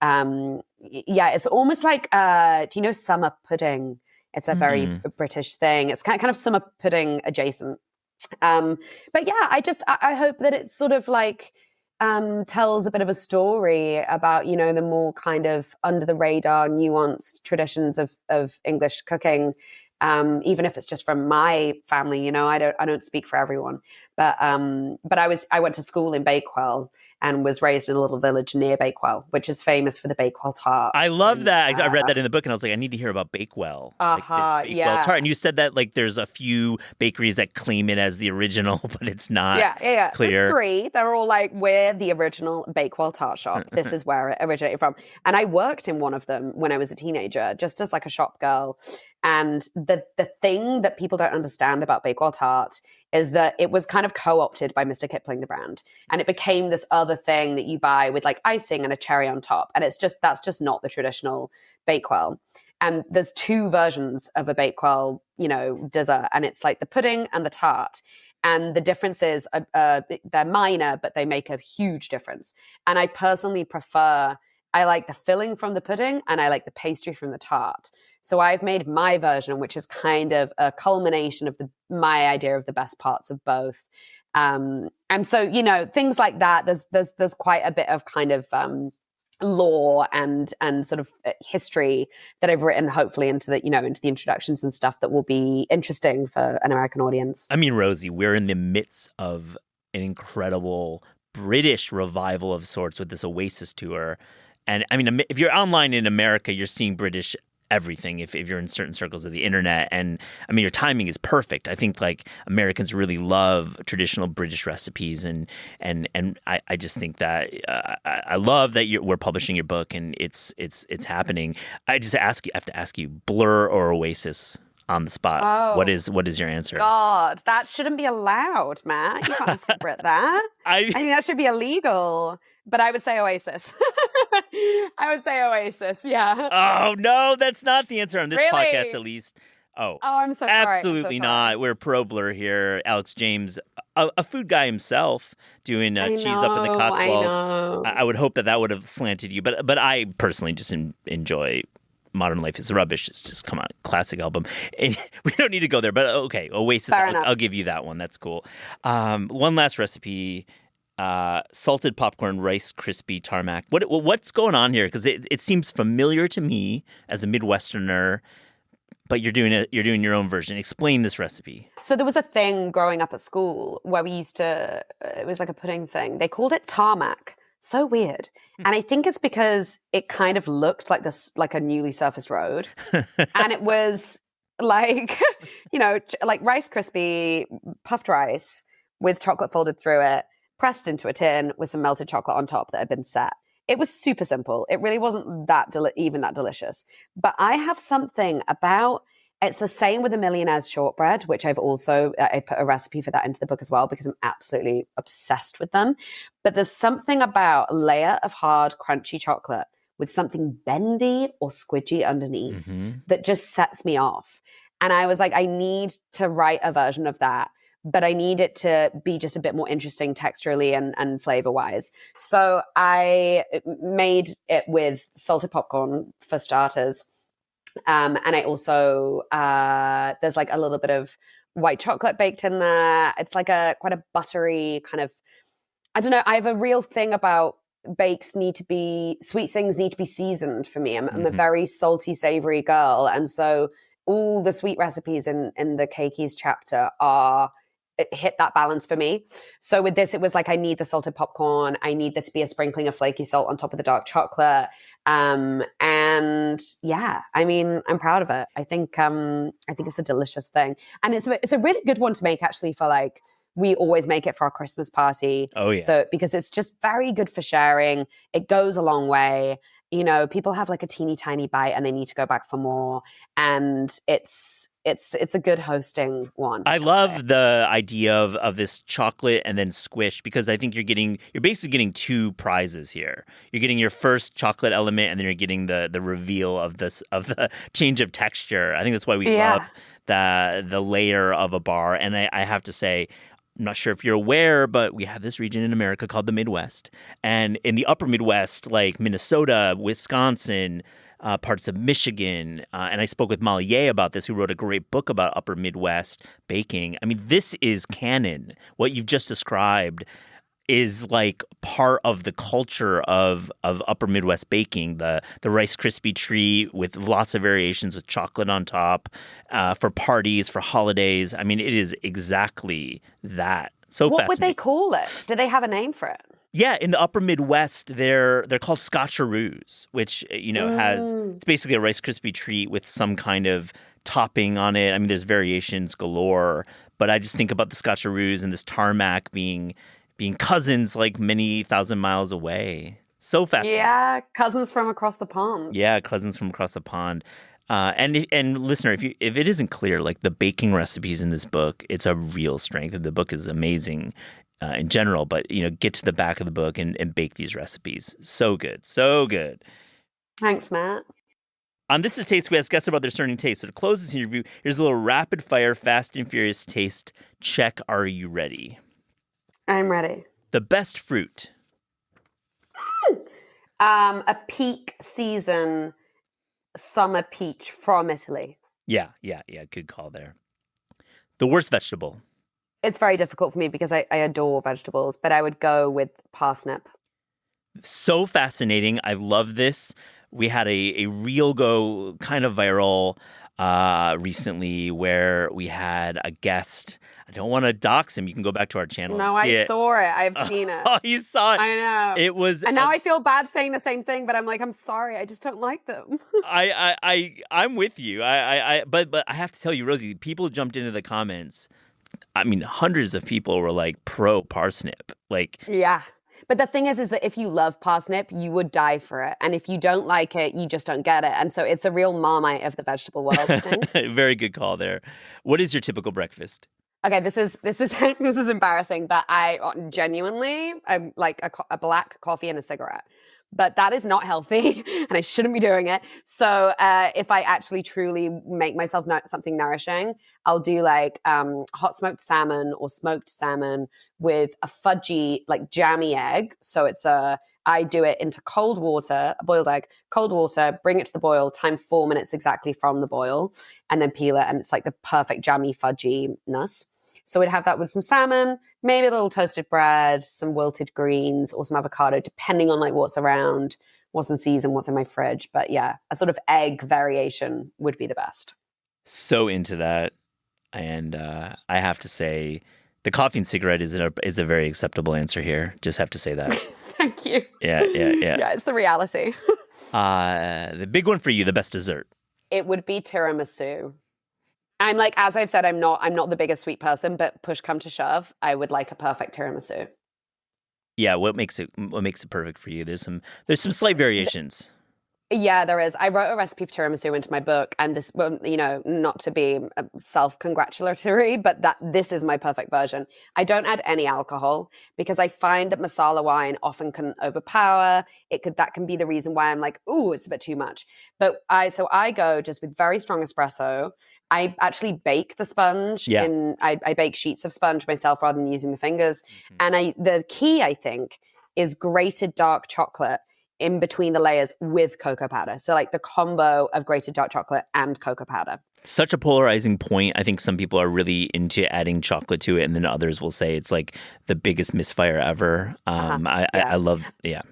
It's almost like do you know summer pudding? It's a very British thing. It's kind of summer pudding adjacent. But yeah, I hope that it's sort of like tells a bit of a story about, you know, the more kind of under the radar, nuanced traditions of English cooking. Even if it's just from my family, you know, I don't speak for everyone, but I went to school in Bakewell and was raised in a little village near Bakewell, which is famous for the Bakewell tart. I love that. I read that in the book and I was like, I need to hear about Bakewell. Like this Bakewell tart. And you said that like there's a few bakeries that claim it as the original, but it's not clear. There's 3. They're all like, we're the original Bakewell tart shop. This is where it originated from. And I worked in one of them when I was a teenager, just as like a shop girl. And the thing that people don't understand about Bakewell tart is that it was kind of co-opted by Mr. Kipling, the brand. And it became this other thing that you buy with like icing and a cherry on top. And that's just not the traditional Bakewell. And there's 2 versions of a Bakewell, you know, dessert. And it's like the pudding and the tart. And the differences, they're minor, but they make a huge difference. And I personally I like the filling from the pudding and I like the pastry from the tart. So I've made my version, which is kind of a culmination of my idea of the best parts of both. And so, you know, things like that, there's quite a bit of kind of lore and sort of history that I've written hopefully into the introductions and stuff that will be interesting for an American audience. I mean, Rosie, we're in the midst of an incredible British revival of sorts with this Oasis tour. And I mean, if you're online in America, you're seeing British everything if you're in certain circles of the internet. And I mean, your timing is perfect. I think like Americans really love traditional British recipes. And I just think that I love that we're publishing your book and it's happening. I have to ask you, Blur or Oasis? On the spot. Oh, what is your answer? God, that shouldn't be allowed, Matt. You can't ask a Brit that. I think that should be illegal. But I would say Oasis. I would say Oasis, yeah. Oh, no, that's not the answer on this podcast, at least. Oh, I'm so sorry. Absolutely not. We're pro Blur here. Alex James, a food guy himself, doing cheese up in the Cotswolds. I would hope that would have slanted you. But I personally just enjoy Modern Life is Rubbish. It's just, come on, classic album. And we don't need to go there, but okay, Oasis, I'll give you that one. That's cool. One last recipe, salted popcorn, Rice Krispie tarmac. What's going on here? Because it seems familiar to me as a Midwesterner, but you're doing your own version. Explain this recipe. So there was a thing growing up at school where we used to, it was like a pudding thing. They called it tarmac. So weird. And I think it's because it kind of looked like a newly surfaced road. And it was like, you know, like Rice Krispie puffed rice with chocolate folded through it, pressed into a tin with some melted chocolate on top that had been set. It was super simple. It really wasn't even that delicious. But I have something about, it's the same with the Millionaire's shortbread, which I put a recipe for that into the book as well because I'm absolutely obsessed with them. But there's something about a layer of hard, crunchy chocolate with something bendy or squidgy underneath that just sets me off. And I was like, I need to write a version of that, but I need it to be just a bit more interesting texturally and flavor-wise. So I made it with salted popcorn for starters. And I also, there's like a little bit of white chocolate baked in there. It's like quite a buttery kind of, I don't know. I have a real thing about sweet things need to be seasoned for me. I'm a very salty, savory girl. And so all the sweet recipes in the Keikis chapter hit that balance for me. So with this, it was like, I need the salted popcorn. I need there to be a sprinkling of flaky salt on top of the dark chocolate. And yeah, I mean, I'm proud of it. I think it's a delicious thing. And it's a really good one to make actually for like, we always make it for our Christmas party. Oh yeah. So because it's just very good for sharing. It goes a long way. people have like a teeny tiny bite and they need to go back for more. And it's a good hosting one. I love the idea of this chocolate and then squish, because I think you're basically getting two prizes here. You're getting your first chocolate element, and then you're getting the reveal of the change of texture. I think that's why we love the layer of a bar. And I have to say, I'm not sure if you're aware, but we have this region in America called the Midwest. And in the upper Midwest, like Minnesota, Wisconsin, parts of Michigan, and I spoke with Molly Yeh about this, who wrote a great book about upper Midwest baking. I mean, this is canon. What you've just described is like part of the culture of upper Midwest baking. The Rice Krispie treat with lots of variations with chocolate on top, for parties, for holidays. I mean, it is exactly that. So what fascinating. would they call it? Do they have a name for it? Yeah, in the upper Midwest, they're called scotcheroos, which it's basically a Rice Krispie treat with some kind of topping on it. I mean, there's variations galore, but I just think about the scotcheroos and this tarmac being cousins like many thousand miles away. So fascinating. Yeah, cousins from across the pond. Yeah, cousins from across the pond. And listener, if it isn't clear, like the baking recipes in this book, it's a real strength. The book is amazing. In general, but get to the back of the book and bake these recipes. So good. So good. Thanks, Matt. On This Is Taste, we ask guests about their certain taste. So to close this interview, here's a little rapid fire, fast and furious taste check. Are you ready? I'm ready. The best fruit. A peak season summer peach from Italy. Yeah. Good call there. The worst vegetable. It's very difficult for me because I adore vegetables, but I would go with parsnip. So fascinating. I love this. We had a reel go kind of viral recently where we had a guest. I don't want to dox him. You can go back to our channel. No, and see I saw it. I've seen it. Oh, you saw it. I know. It was, and now I feel bad saying the same thing, but I'm like, I'm sorry. I just don't like them. I'm with you. But I have to tell you, Rosie, people jumped into the comments. I mean, hundreds of people were like pro parsnip. Like, yeah. But the thing is that if you love parsnip, you would die for it. And if you don't like it, you just don't get it. And so it's a real Marmite of the vegetable world, I think. Very good call there. What is your typical breakfast? Okay, this is this is embarrassing, but I'm like a black coffee and a cigarette. But that is not healthy, and I shouldn't be doing it. So if I actually truly make myself something nourishing, I'll do like hot smoked salmon or smoked salmon with a fudgy, like jammy egg. So I do it into cold water, a boiled egg, cold water, bring it to the boil, time 4 minutes exactly from the boil, and then peel it, and it's like the perfect jammy fudginess. So we'd have that with some salmon, maybe a little toasted bread, some wilted greens, or some avocado, depending on like what's around, what's in season, what's in my fridge. But yeah, a sort of egg variation would be the best. So into that. And I have to say, the coffee and cigarette is a very acceptable answer here. Just have to say that. Thank you. Yeah. Yeah, it's the reality. The big one for you, the best dessert. It would be tiramisu. I'm like, as I've said, I'm not the biggest sweet person, but push come to shove, I would like a perfect tiramisu. Yeah, what makes it perfect for you? There's some slight variations. Yeah, there is. I wrote a recipe for tiramisu into my book, and this, not to be self-congratulatory, but this is my perfect version. I don't add any alcohol because I find that masala wine often can overpower. That can be the reason why I'm like, ooh, it's a bit too much. But I go just with very strong espresso. I actually bake the sponge I bake sheets of sponge myself rather than using the fingers. Mm-hmm. And the key, I think, is grated dark chocolate in between the layers with cocoa powder. So like the combo of grated dark chocolate and cocoa powder. Such a polarizing point. I think some people are really into adding chocolate to it, and then others will say it's like the biggest misfire ever. I love, yeah.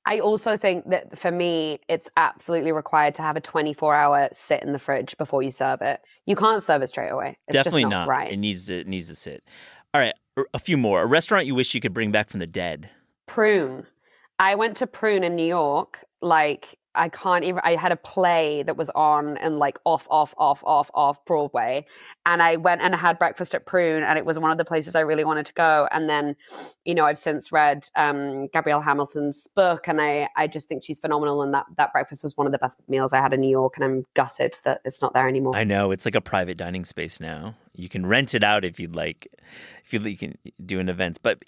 I also think that for me, it's absolutely required to have a 24-hour sit in the fridge before you serve it. You can't serve it straight away. It's definitely just not right. It needs to sit. All right, a few more. A restaurant you wish you could bring back from the dead. Prune. I went to Prune in New York like I can't even, I had a play that was on and like off Broadway. And I went and had breakfast at Prune, and it was one of the places I really wanted to go. And then, I've since read Gabrielle Hamilton's book, and I just think she's phenomenal. And that breakfast was one of the best meals I had in New York, and I'm gutted that it's not there anymore. I know, it's like a private dining space now. You can rent it out if you'd like, if you can do an event. But,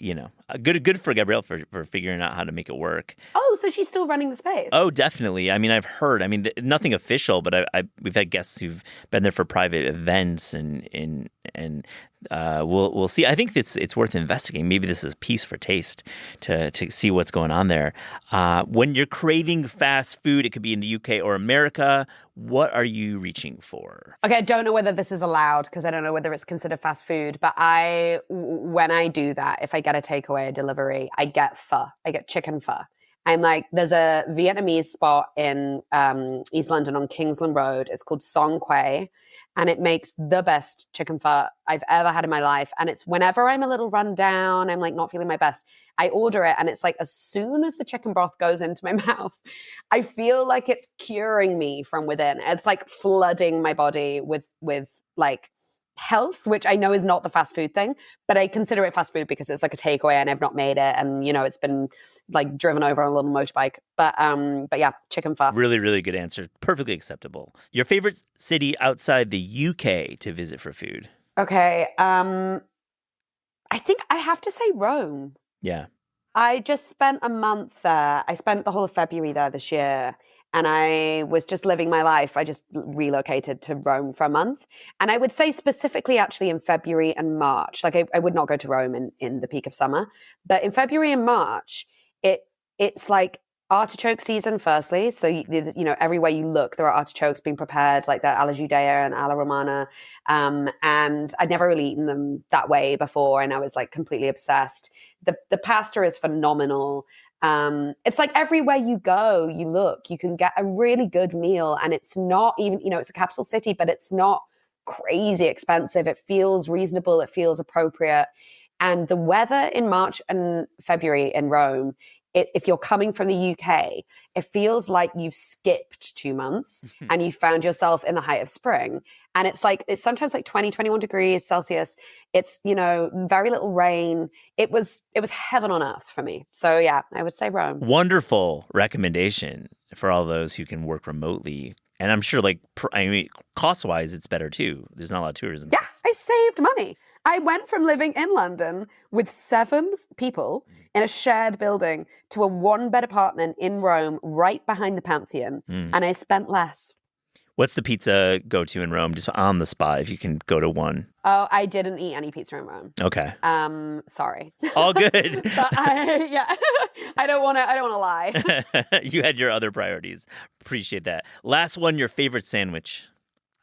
good for Gabrielle for figuring out how to make it work. Oh, so she's still running the space? Oh, definitely. I mean, I've heard. I mean, nothing official, but we've had guests who've been there for private events, and we'll see. I think it's worth investigating. Maybe this is a piece for taste to see what's going on there. When you're craving fast food, it could be in the UK or America. What are you reaching for? Okay, I don't know whether this is allowed because I don't know whether it's considered fast food. But when I do that, if I get a takeaway or delivery, I get pho. I get chicken pho. I'm like, there's a Vietnamese spot in East London on Kingsland Road. It's called Song Quay, and it makes the best chicken pho I've ever had in my life. And it's whenever I'm a little run down, I'm like not feeling my best, I order it, and it's like as soon as the chicken broth goes into my mouth, I feel like it's curing me from within. It's like flooding my body with like health, which I know is not the fast food thing, but I consider it fast food because it's like a takeaway and I've not made it, and it's been like driven over on a little motorbike. But yeah, chicken pho. Really, really good answer. Perfectly acceptable. Your favorite city outside the UK to visit for food? Okay, I think I have to say Rome. Yeah. I just spent a month there. I spent the whole of February there this year. And I was just living my life. I just relocated to Rome for a month. And I would say specifically actually in February and March, like I would not go to Rome in the peak of summer, but in February and March, it's like artichoke season firstly. So, everywhere you look, there are artichokes being prepared, like the alla Judea and alla Romana. And I'd never really eaten them that way before. And I was like completely obsessed. The pasta is phenomenal. It's like everywhere you go, you look, you can get a really good meal, and it's not even, it's a capital city, but it's not crazy expensive. It feels reasonable. It feels appropriate. And the weather in March and February in Rome, if you're coming from the UK, it feels like you've skipped 2 months and you found yourself in the height of spring. And it's sometimes like 20, 21 degrees Celsius. It's, very little rain. It was heaven on earth for me. So yeah, I would say Rome. Wonderful recommendation for all those who can work remotely. And I'm sure cost-wise, it's better too. There's not a lot of tourism. Yeah, I saved money. I went from living in London with 7 people in a shared building to a 1-bed apartment in Rome right behind the Pantheon, and I spent less. What's the pizza go-to in Rome? Just on the spot, if you can go to one. Oh, I didn't eat any pizza in Rome. Okay. Sorry. All good. But I don't want to lie. You had your other priorities. Appreciate that. Last one, your favorite sandwich.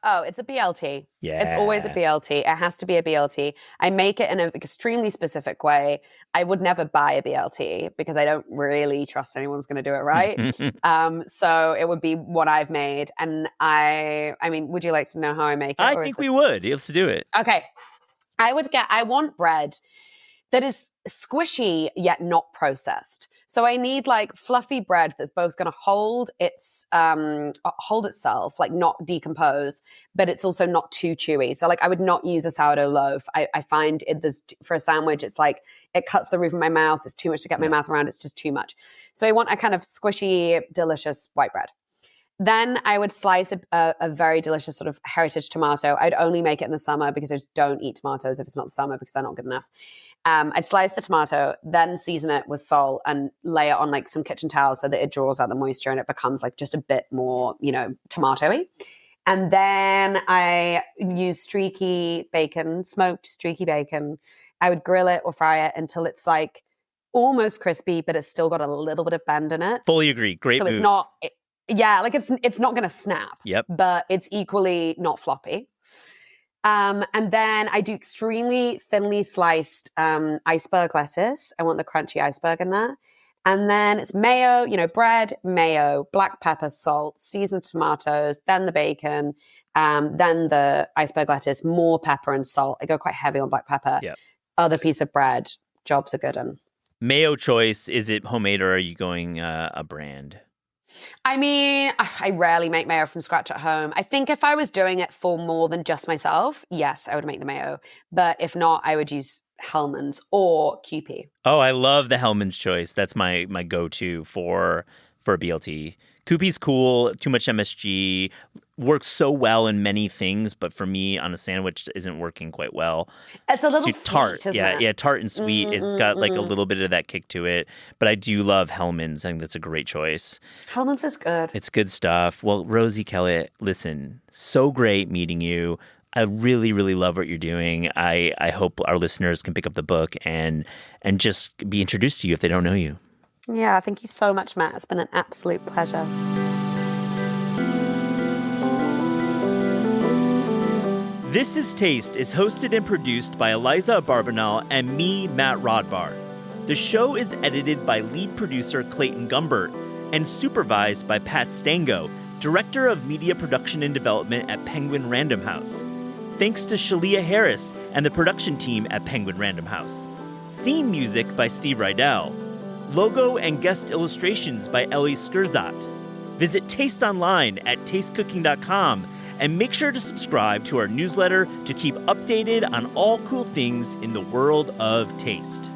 Oh, it's a BLT. Yeah. It's always a BLT. It has to be a BLT. I make it in an extremely specific way. I would never buy a BLT because I don't really trust anyone's going to do it right. So it would be what I've made. And I mean, would you like to know how I make it? I think we would. Let's do it. Okay. I want bread that is squishy yet not processed. So I need like fluffy bread that's both going to hold itself, like not decompose, but it's also not too chewy. So like I would not use a sourdough loaf. I find for a sandwich, it's like it cuts the roof of my mouth. It's too much to get my mouth around. It's just too much. So I want a kind of squishy, delicious white bread. Then I would slice a very delicious sort of heritage tomato. I'd only make it in the summer because I just don't eat tomatoes if it's not the summer because they're not good enough. I'd slice the tomato, then season it with salt and lay it on like some kitchen towels so that it draws out the moisture and it becomes like just a bit more, tomatoey. And then I use streaky bacon, smoked streaky bacon. I would grill it or fry it until it's like almost crispy, but it's still got a little bit of bend in it. Fully agree. Great so move. It's not... it's not going to snap. Yep. But it's equally not floppy. And then I do extremely thinly sliced iceberg lettuce. I want the crunchy iceberg in there. And then it's mayo, bread, mayo, black pepper, salt, seasoned tomatoes, then the bacon, then the iceberg lettuce, more pepper and salt. I go quite heavy on black pepper. Yep. Other piece of bread, jobs are good. And mayo choice, is it homemade or are you going a brand? I mean, I rarely make mayo from scratch at home. I think if I was doing it for more than just myself, yes, I would make the mayo. But if not, I would use Hellman's or QP. Oh, I love the Hellman's choice. That's my go-to for BLT. Koopy's cool, too much MSG, works so well in many things, but for me on a sandwich isn't working quite well. It's a little Too tart, sweet, isn't yeah, it? yeah, tart and sweet. It's got like a little bit of that kick to it, but I do love Hellman's. I think that's a great choice. Hellman's is good. It's good stuff. Well, Rosie Kellett, listen, so great meeting you. I really, really love what you're doing. I hope our listeners can pick up the book and just be introduced to you if they don't know you. Yeah, thank you so much, Matt. It's been an absolute pleasure. This is Taste is hosted and produced by Eliza Barbanel and me, Matt Rodbard. The show is edited by lead producer Clayton Gumbert and supervised by Pat Stango, Director of Media Production and Development at Penguin Random House. Thanks to Shalia Harris and the production team at Penguin Random House. Theme music by Steve Rydell. Logo and guest illustrations by Ellie Skurzat. Visit Taste online at tastecooking.com and make sure to subscribe to our newsletter to keep updated on all cool things in the world of taste.